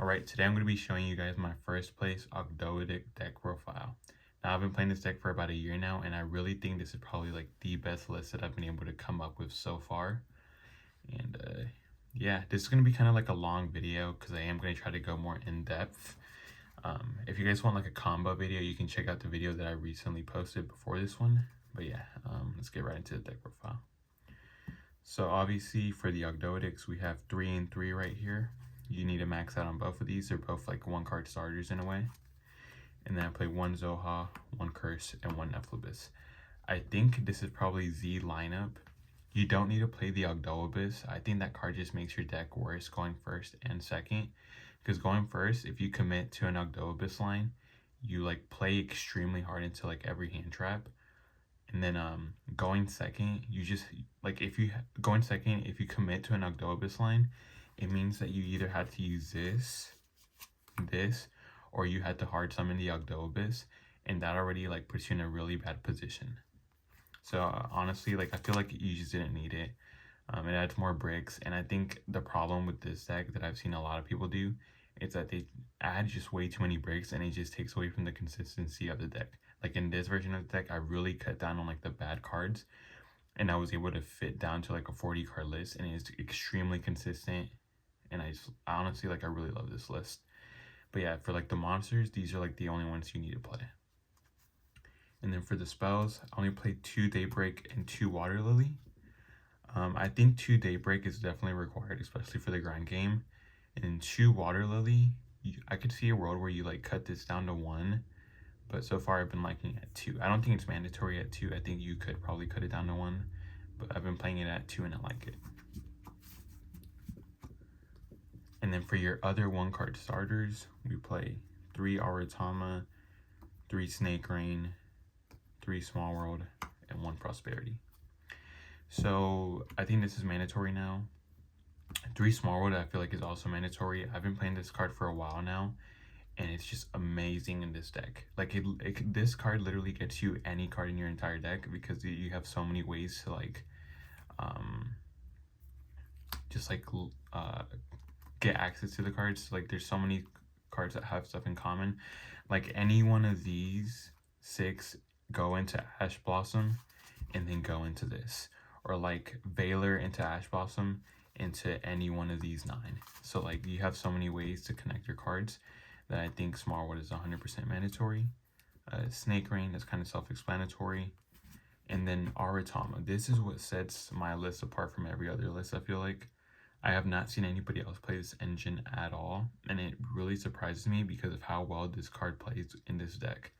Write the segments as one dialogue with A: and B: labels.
A: Alright, today I'm going to be showing you guys my first place Ogdoadic deck profile. Now I've been playing this deck for about a year now, and I really think this is probably like the best list that I've been able to come up with so far. And yeah, this is going to be kind of like a long video because I am going to try to go more in depth. If you guys want like a combo video, you can check out the video that I recently posted before this one. But yeah, let's get right into the deck profile. So obviously for the Ogdoadics, we have 3 and 3 right here. You need to max out on both of these. They're both like 1-card starters in a way. And then I play 1 Zoha, 1 Curse, and 1 Nephlibis. I think this is probably the lineup. You don't need to play the Ogdoadic. I think that card just makes your deck worse going first and second. Because going first, if you commit to an Ogdoadic line, you like play extremely hard into like every hand trap. And then going second, you just like if you commit to an Ogdoadic line, it means that you either had to use this, or you had to hard summon the Ogdoadic, and that already like puts you in a really bad position. So honestly, like I feel like you just didn't need it. It adds more bricks, and I think the problem with this deck that I've seen a lot of people do is that they add just way too many bricks, and it just takes away from the consistency of the deck. Like in this version of the deck, I really cut down on like the bad cards, and I was able to fit down to like a 40 card list, and it's extremely consistent. And I honestly, like, I really love this list. But yeah, for like the monsters, these are like the only ones you need to play. And then for the spells, I only played 2 Daybreak and 2 Water Lily. I think 2 Daybreak is definitely required, especially for the grind game. And 2 Water Lily, I could see a world where you like cut this down to 1. But so far I've been liking it at 2. I don't think it's mandatory at 2. I think you could probably cut it down to 1. But I've been playing it at 2 and I like it. And then for your other 1-card starters, we play 3 Aratama, 3 Snake Rain, 3 Small World, and 1 Prosperity. So I think this is mandatory now. 3 Small World I feel like is also mandatory. I've been playing this card for a while now, and it's just amazing in this deck. Like this card literally gets you any card in your entire deck because you have so many ways to like get access to the cards. Like there's so many cards that have stuff in common. Like any one of these 6 go into Ash Blossom and then go into this, or like Valor into Ash Blossom into any one of these 9. So like you have so many ways to connect your cards that I think Smallwood is 100% mandatory. Snake Rain is kind of self-explanatory. And then Aratama. This is what sets my list apart from every other list, I feel like. I have not seen anybody else play this engine at all, and it really surprises me because of how well this card plays in this deck.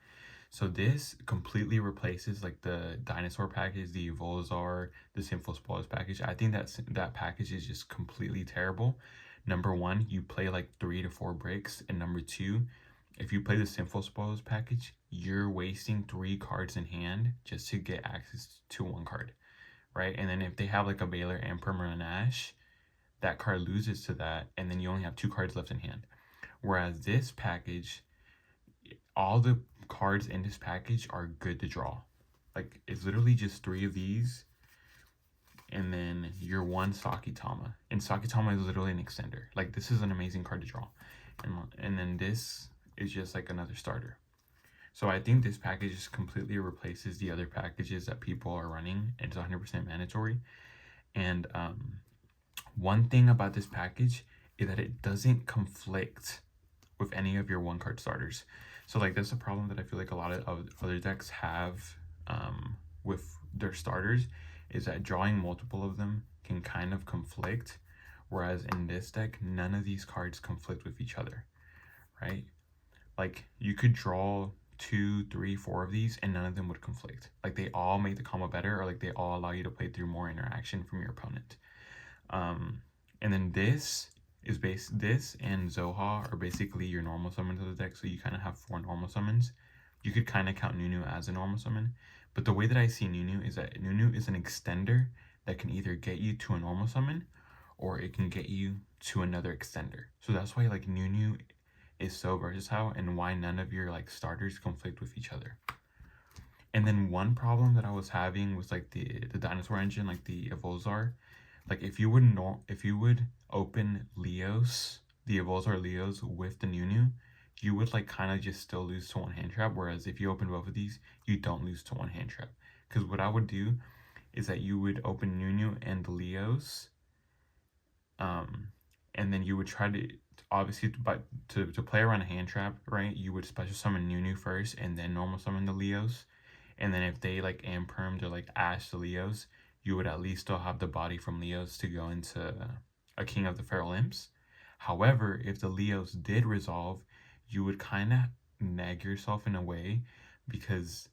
A: So this completely replaces like the Dinosaur package, the Volzar, the Sinful Spoils package. I think that package is just completely terrible. Number 1, you play like 3 to 4 breaks, and number 2, if you play the Sinful Spoils package, you're wasting 3 cards in hand just to get access to 1 card, right? And then if they have like a Baylor and Permanent Ash, that card loses to that, and then you only have 2 cards left in hand. Whereas this package, all the cards in this package are good to draw. Like it's literally just 3 of these, and then your 1 Sakitama. And Sakitama is literally an extender. Like this is an amazing card to draw. And then this is just like another starter. So I think this package just completely replaces the other packages that people are running. It's 100% mandatory. And one thing about this package is that it doesn't conflict with any of your 1-card starters. So like that's a problem that I feel like a lot of other decks have with their starters, is that drawing multiple of them can kind of conflict, whereas in this deck none of these cards conflict with each other, right? Like you could draw 2, 3, 4 of these and none of them would conflict. Like they all make the combo better, or like they all allow you to play through more interaction from your opponent. And then this and Zoha are basically your normal summons of the deck, so you kind of have 4 normal summons. You could kind of count Nunu as a normal summon, but the way that I see Nunu is that Nunu is an extender that can either get you to a normal summon or it can get you to another extender. So that's why like Nunu is so versatile, and why none of your like starters conflict with each other. And then one problem that I was having was like the dinosaur engine, like the Volzar. Like if you would open Leos the Evolzar Leos with the Nunu, you would like kind of just still lose to one hand trap. Whereas if you open both of these, you don't lose to one hand trap. Because what I would do is that you would open Nunu and the Leos, and then you would try to obviously to play around a hand trap, right? You would special summon Nunu first, and then normal summon the Leos, and then if they like Ampermed or like Ash the Leos, you would at least still have the body from Leos to go into a King of the Feral Imps. However, if the Leos did resolve, you would kind of nag yourself in a way, because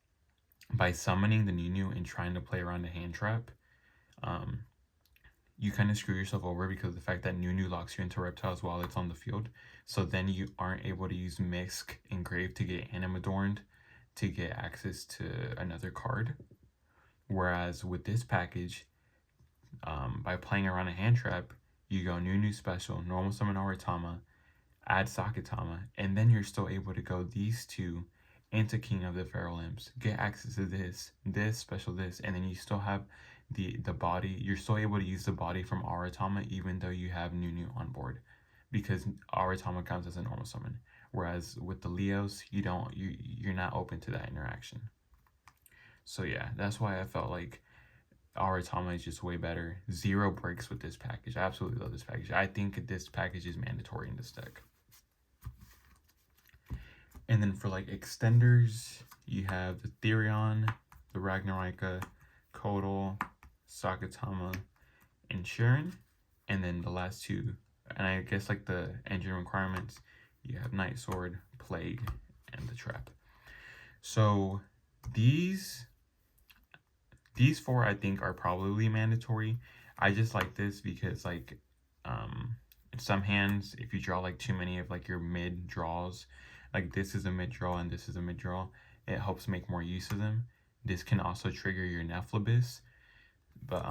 A: by summoning the Nunu and trying to play around a hand trap, you kind of screw yourself over because of the fact that Nunu locks you into reptiles while it's on the field. So then you aren't able to use Misk Engrave to get Animadorned to get access to another card. Whereas with this package, by playing around a hand trap, you go Nunu special, normal summon Aratama, add Sakatama, and then you're still able to go these two into King of the Feral Imps, get access to this special, and then you still have the body. You're still able to use the body from Aratama even though you have Nunu on board, because Aratama counts as a normal summon. Whereas with the Leos, you're not open to that interaction. So yeah, that's why I felt like Aratama is just way better. 0 breaks with this package. I absolutely love this package. I think this package is mandatory in this deck. And then for like extenders, you have the Therion, the Ragnarika, Kodal, Sakatama, and Sharon. And then the last two, and I guess like the engine requirements, you have Night Sword, Plague, and the Trap. So these 4 I think are probably mandatory. I just like this because like in some hands, if you draw like too many of like your mid draws, like this is a mid draw and this is a mid draw, it helps make more use of them. This can also trigger your Nephlibis. But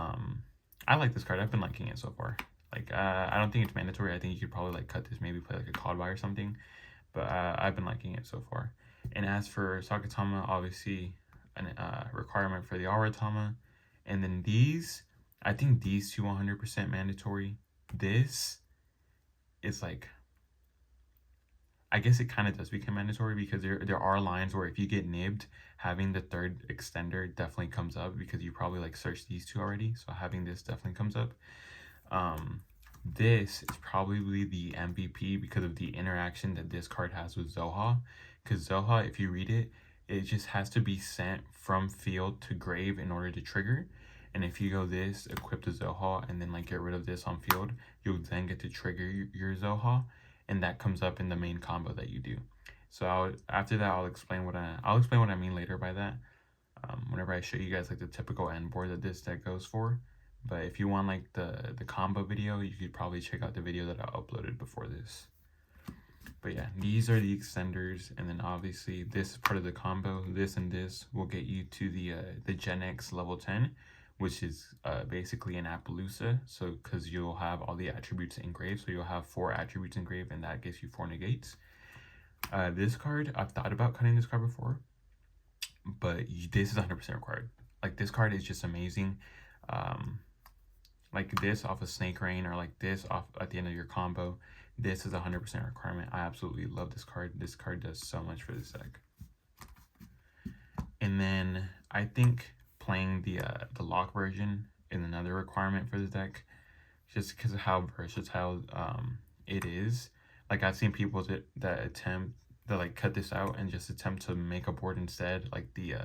A: I like this card. I've been liking it so far. Like I don't think it's mandatory. I think you could probably like cut this, maybe play like a Codby or something. But I've been liking it so far. And as for Sakatama, obviously a requirement for the Aratama. And then these, I think these two 100% mandatory. This is like, I guess it kind of does become mandatory because there are lines where if you get nibbed, having the 3rd extender definitely comes up because you probably like searched these two already. So having this definitely comes up. This is probably the MVP because of the interaction that this card has with Zoha. Because Zoha, if you read it, it just has to be sent from field to grave in order to trigger. And if you go this, equip the Zoha, and then like get rid of this on field, you'll then get to trigger your Zoha, and that comes up in the main combo that you do. So after that, I'll explain what I mean later by that. Whenever I show you guys like the typical end board that this deck goes for. But if you want like the combo video, you could probably check out the video that I uploaded before this. But yeah, these are the extenders, and then obviously this is part of the combo. This and this will get you to the Gen X level 10, which is basically an Appaloosa. So because you'll have all the attributes engraved, so you'll have 4 attributes engraved, and that gives you 4 negates. This card, I've thought about cutting this card before, but this is 100% required. Like this card is just amazing. Like this off of Snake Rain, or like this off at the end of your combo. This is 100% requirement. I absolutely love this card. This card does so much for this deck. And then I think playing the lock version is another requirement for the deck, just because of how versatile it is. Like I've seen people that attempt to like cut this out and just attempt to make a board instead, like the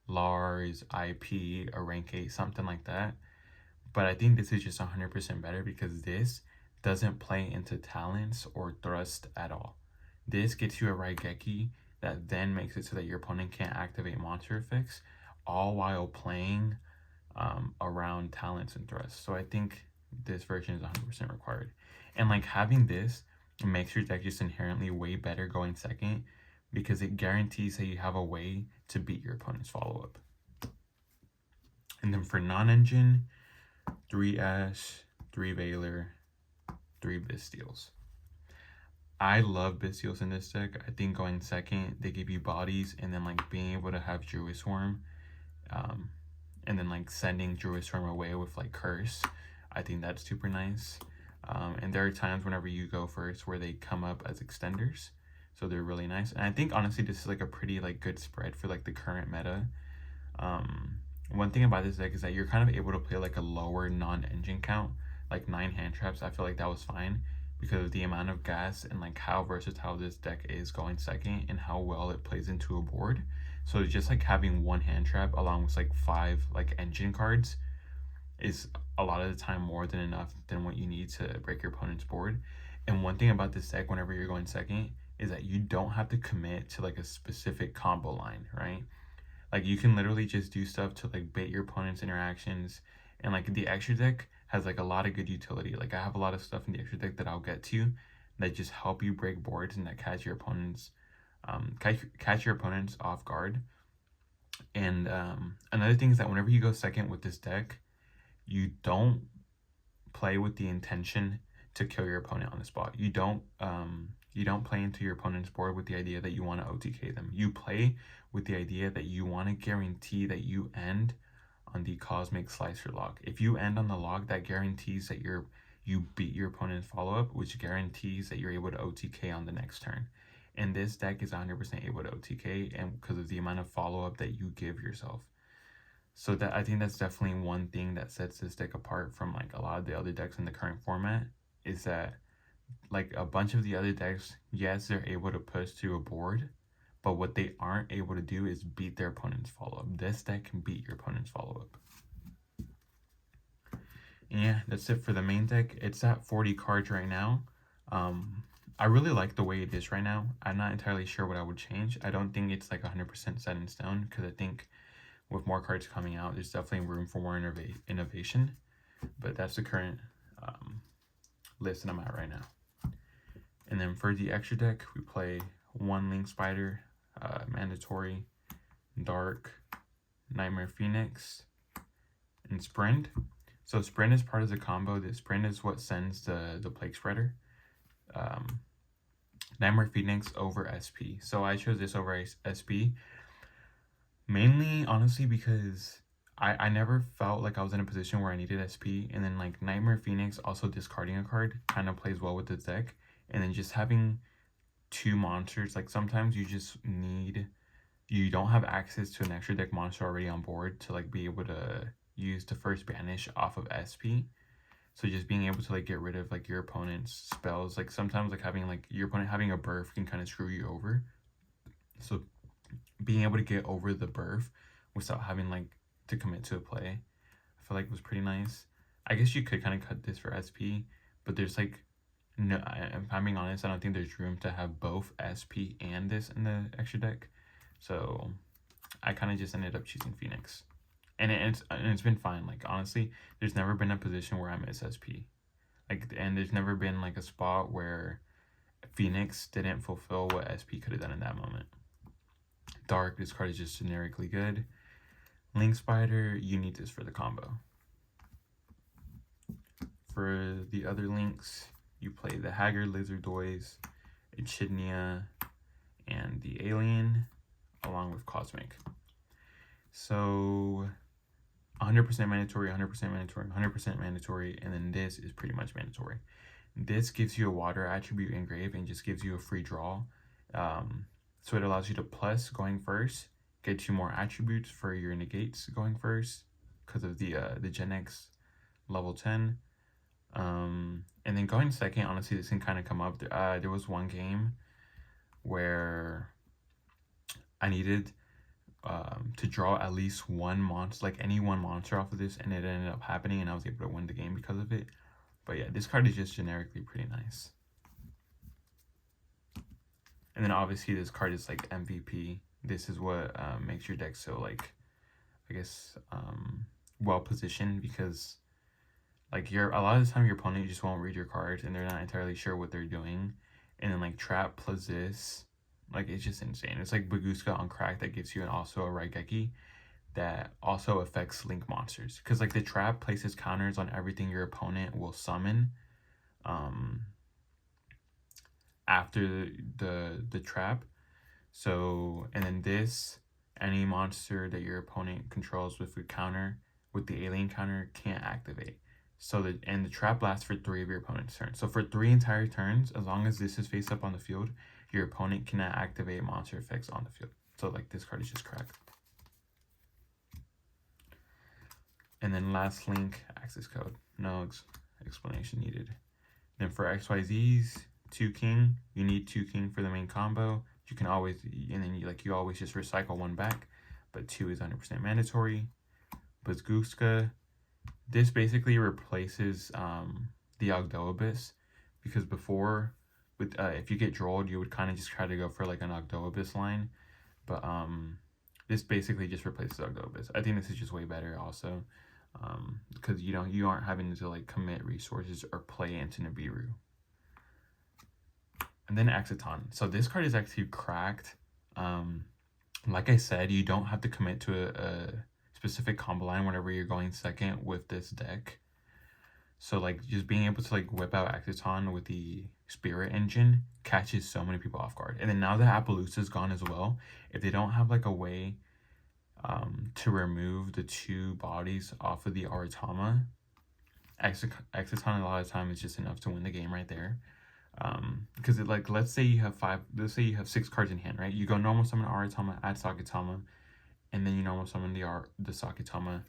A: Lars, IP, a rank 8, something like that. But I think this is just 100% better because this doesn't play into talents or thrust at all. This gets you a Raigeki that then makes it so that your opponent can't activate monster effects, all while playing around talents and thrusts. So I think this version is 100% required. And like having this makes your deck just inherently way better going second, because it guarantees that you have a way to beat your opponent's follow-up. And then for non-engine, 3 Ash, 3 Veiler, 3 Bystials. I love Bystials in this deck. I think going second, they give you bodies, and then like being able to have Druid Swarm, and then like sending Druid Swarm away with like Curse. I think that's super nice. And there are times whenever you go first where they come up as extenders, so they're really nice. And I think honestly this is like a pretty like good spread for like the current meta. One thing about this deck is that you're kind of able to play like a lower non-engine count, like 9 hand traps. I feel like that was fine because of the amount of gas and like how versatile this deck is going second and how well it plays into a board. So just like having 1 hand trap along with like 5 like engine cards is a lot of the time more than enough than what you need to break your opponent's board. And one thing about this deck whenever you're going second is that you don't have to commit to like a specific combo line, right? Like you can literally just do stuff to like bait your opponent's interactions, and like the extra deck has like a lot of good utility. Like I have a lot of stuff in the extra deck that I'll get to that just help you break boards and that catch your opponents off guard. And another thing is that whenever you go second with this deck, you don't play with the intention to kill your opponent on the spot. You don't play into your opponent's board with the idea that you want to OTK them. You play with the idea that you want to guarantee that you end on the Cosmic Slicer log. If you end on the log, that guarantees that you beat your opponent's follow-up, which guarantees that you're able to OTK on the next turn. And this deck is 100% able to OTK, and because of the amount of follow-up that you give yourself. So that I think that's definitely one thing that sets this deck apart from like a lot of the other decks in the current format, is that like a bunch of the other decks, yes, they're able to push to a board, but what they aren't able to do is beat their opponent's follow-up. This deck can beat your opponent's follow-up. Yeah, that's it for the main deck. It's at 40 cards right now. I really like the way it is right now. I'm not entirely sure what I would change. I don't think it's like 100% set in stone, because I think with more cards coming out, there's definitely room for more innovation. But that's the current list that I'm at right now. And then for the extra deck, we play 1 Link Spider, mandatory, Dark, Nightmare Phoenix, and Sprint. So Sprint is part of the combo. The Sprint is what sends the Plague Spreader. Nightmare Phoenix over SP. So I chose this over SP. Mainly, honestly, because I never felt like I was in a position where I needed SP. And then like Nightmare Phoenix also discarding a card kind of plays well with the deck. And then just having 2 monsters, like sometimes you don't have access to an extra deck monster already on board to like be able to use the first banish off of SP. So just being able to like get rid of like your opponent's spells, like sometimes like having like your opponent having a birth can kind of screw you over. So being able to get over the birth without having like to commit to a play, I feel like was pretty nice. I guess you could kind of cut this for SP, but there's like no, if I'm being honest, I don't think there's room to have both SP and this in the extra deck. So I kind of just ended up choosing Phoenix. And it's been fine. Like honestly, there's never been a position where I miss SP. Like, and there's never been like a spot where Phoenix didn't fulfill what SP could have done in that moment. Dark, this card is just generically good. Link Spider, you need this for the combo. For the other links, you play the Haggard Lizardoids, Echidnia, and the Alien, along with Cosmic. So 100% mandatory, 100% mandatory, 100% mandatory, and then this is pretty much mandatory. This gives you a water attribute engrave and just gives you a free draw. So it allows you to plus going first, get you more attributes for your negates going first because of the Gen X level 10. And then going second, honestly, this can kind of come up. There was one game where I needed to draw at least 1 monster, like any 1 monster off of this, and it ended up happening, and I was able to win the game because of it. But yeah, this card is just generically pretty nice. And then obviously this card is like MVP. This is what makes your deck so like, I guess, well positioned, because like a lot of the time your opponent just won't read your cards and they're not entirely sure what they're doing. And then like trap plus this, like it's just insane. It's like Baguska on crack that gives you also a Raigeki that also affects link monsters. Because like the trap places counters on everything your opponent will summon after the trap. So, and then this, any monster that your opponent controls with a counter, with the alien counter, can't activate. So the trap lasts for 3 of your opponent's turns. So for 3 entire turns, as long as this is face up on the field, your opponent cannot activate monster effects on the field. So like this card is just cracked. And then last link, access code. No explanation needed. Then for XYZs, 2 king. You need 2 king for the main combo. You can always, and then you always just recycle 1 back, but 2 is 100% mandatory. Bazguska. This basically replaces the Ogdoadic, because before, with if you get drolled, you would kind of just try to go for like an Ogdoadic line, but this basically just replaces Ogdoadic. I think this is just way better also, because you aren't having to like commit resources or play into Nibiru. And then Exiton. So this card is actually cracked. Like I said, you don't have to commit to a specific combo line whenever you're going second with this deck. So like just being able to like whip out Exiton with the Spirit Engine catches so many people off guard. And then now that Appaloosa's gone as well, if they don't have like a way to remove the 2 bodies off of the Aratama, Exiton a lot of time is just enough to win the game right there. Because it, like, let's say you have 6 cards in hand, right? You go normal summon Aratama, add Sakatama, and then you normal summon the Sakatama,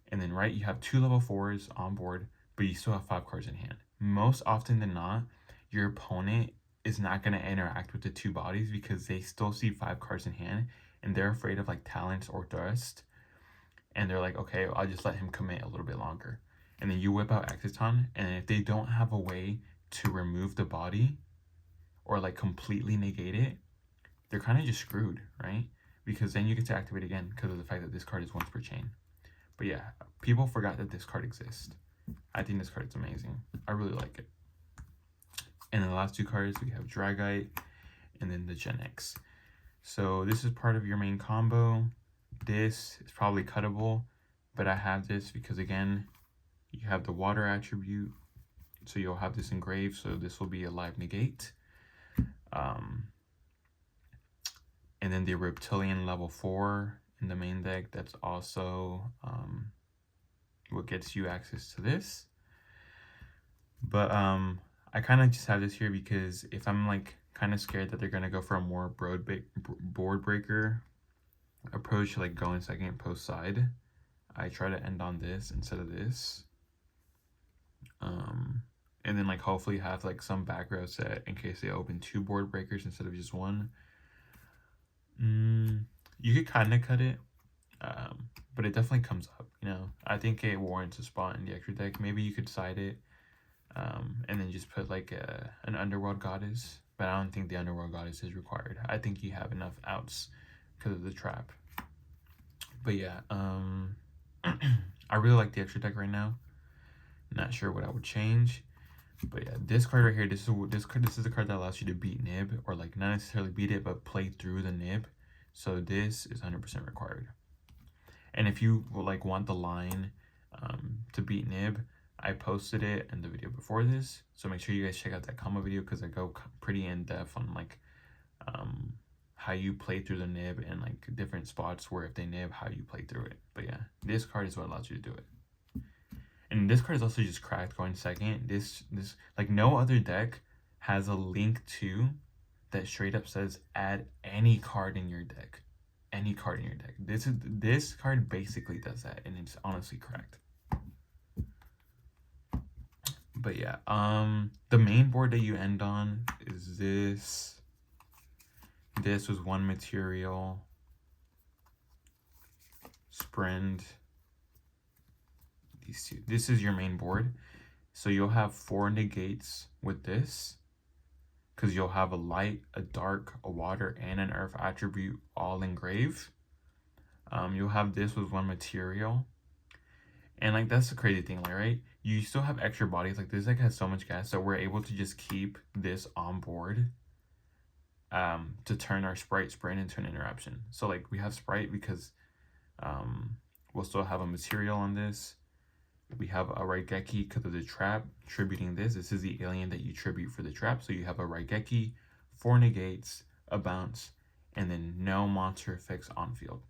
A: and then right, you have 2 level 4s on board, but you still have 5 cards in hand. Most often than not, your opponent is not going to interact with the 2 bodies because they still see 5 cards in hand, and they're afraid of like talents or thrust, and they're like, okay, I'll just let him commit a little bit longer. And then you whip out Exiton, and if they don't have a way to remove the body or like completely negate it, they're kind of just screwed, right? Because then you get to activate again because of the fact that this card is once per chain. But yeah, people forgot that this card exists. I think this card is amazing. I really like it. And then the last 2 cards, we have Dragite and then the Gen X. So this is part of your main combo. This is probably cuttable, but I have this because again, you have the water attribute. So you'll have this engraved, so this will be a live negate. And then the Reptilian level 4 in the main deck, that's also what gets you access to this. But I kind of just have this here because if I'm like kind of scared that they're going to go for a more board breaker approach, like going second post side, I try to end on this instead of this. And then like hopefully have like some back row set in case they open 2 board breakers instead of just 1. You could kind of cut it, but it definitely comes up, you know. I think it warrants a spot in the extra deck. Maybe you could side it, and then just put like an Underworld Goddess, but I don't think the Underworld Goddess is required. I think you have enough outs because of the trap. But yeah, I really like the extra deck right now. Not sure what I would change. But yeah, this card right here, this is the card that allows you to beat Nib, or like not necessarily beat it, but play through the Nib. So this is 100% required. And if you like want the line to beat Nib, I posted it in the video before this. So make sure you guys check out that combo video because I go pretty in depth on like how you play through the Nib and like different spots where if they Nib, how you play through it. But yeah, this card is what allows you to do it. And this card is also just cracked going second. This like no other deck has a link to that straight up says add any card in your deck. Any card in your deck. This card basically does that, and it's honestly cracked. But yeah, the main board that you end on is this. This was 1 material. Sprend. These 2. This is your main board. So you'll have 4 negates with this. Because you'll have a light, a dark, a water, and an earth attribute all engraved. You'll have this with 1 material. And like that's the crazy thing, like, right? You still have extra bodies. Like this deck has so much gas, so we're able to just keep this on board to turn our Sprite into an interruption. So like we have Sprite because we'll still have a material on this. We have a Raigeki because of the trap, tributing this. This is the alien that you tribute for the trap. So you have a Raigeki, 4 negates, a bounce, and then no monster effects on field.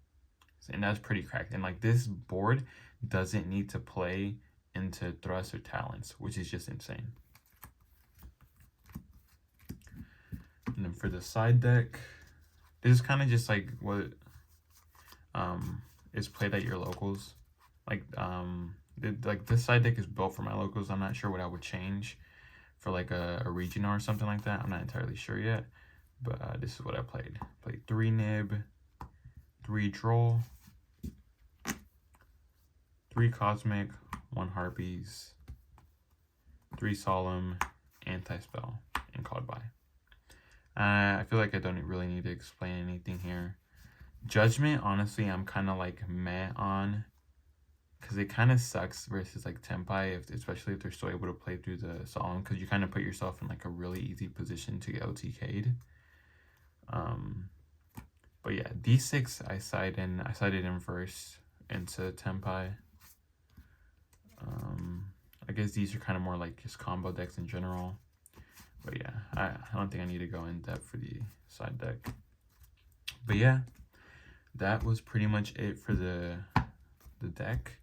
A: And that's pretty cracked. And like this board doesn't need to play into Thrust or Talents, which is just insane. And then for the side deck, this is kind of just like what is played at your locals. Like this side deck is built for my locals. I'm not sure what I would change for like a regional or something like that. I'm not entirely sure yet, but this is what I played. Played 3 Nib, 3 Troll, 3 Cosmic, 1 Harpies, 3 Solemn, Anti-Spell, and called by. I feel like I don't really need to explain anything here. Judgment, honestly, I'm kind of like meh on, because it kind of sucks versus like Tenpai, especially if they're still able to play through the Solemn, because you kind of put yourself in like a really easy position to get OTK'd. But yeah, D6 I sided in first into Tenpai. I guess these are kind of more like just combo decks in general. But yeah, I don't think I need to go in depth for the side deck. But yeah, that was pretty much it for the deck.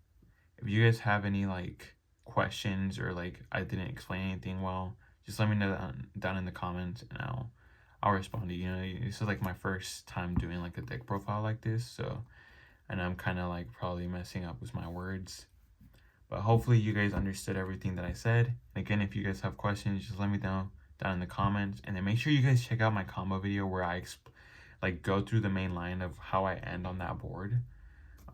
A: If you guys have any like questions or like I didn't explain anything well, just let me know down in the comments, and I'll respond to you. You know, this is like my first time doing like a deck profile like this, so and I'm kind of like probably messing up with my words. But hopefully you guys understood everything that I said. And again, if you guys have questions, just let me know down in the comments. And then make sure you guys check out my combo video where I like go through the main line of how I end on that board.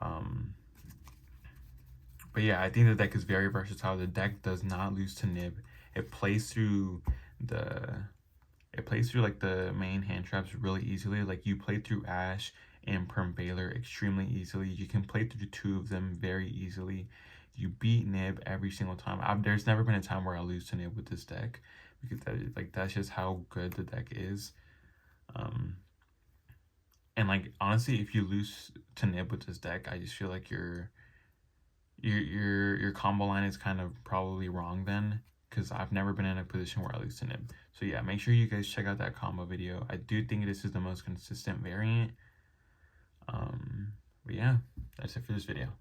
A: But yeah, I think the deck is very versatile. The deck does not lose to Nib. It plays through like the main hand traps really easily. Like you play through Ash and Perm Baylor extremely easily. You can play through 2 of them very easily. You beat Nib every single time. There's never been a time where I lose to Nib with this deck, because that's just how good the deck is. And like honestly, if you lose to Nib with this deck, I just feel like your combo line is kind of probably wrong then, because I've never been in a position where I lose to Nib. So yeah, make sure you guys check out that combo video. I do think this is the most consistent variant. But yeah, that's it for this video.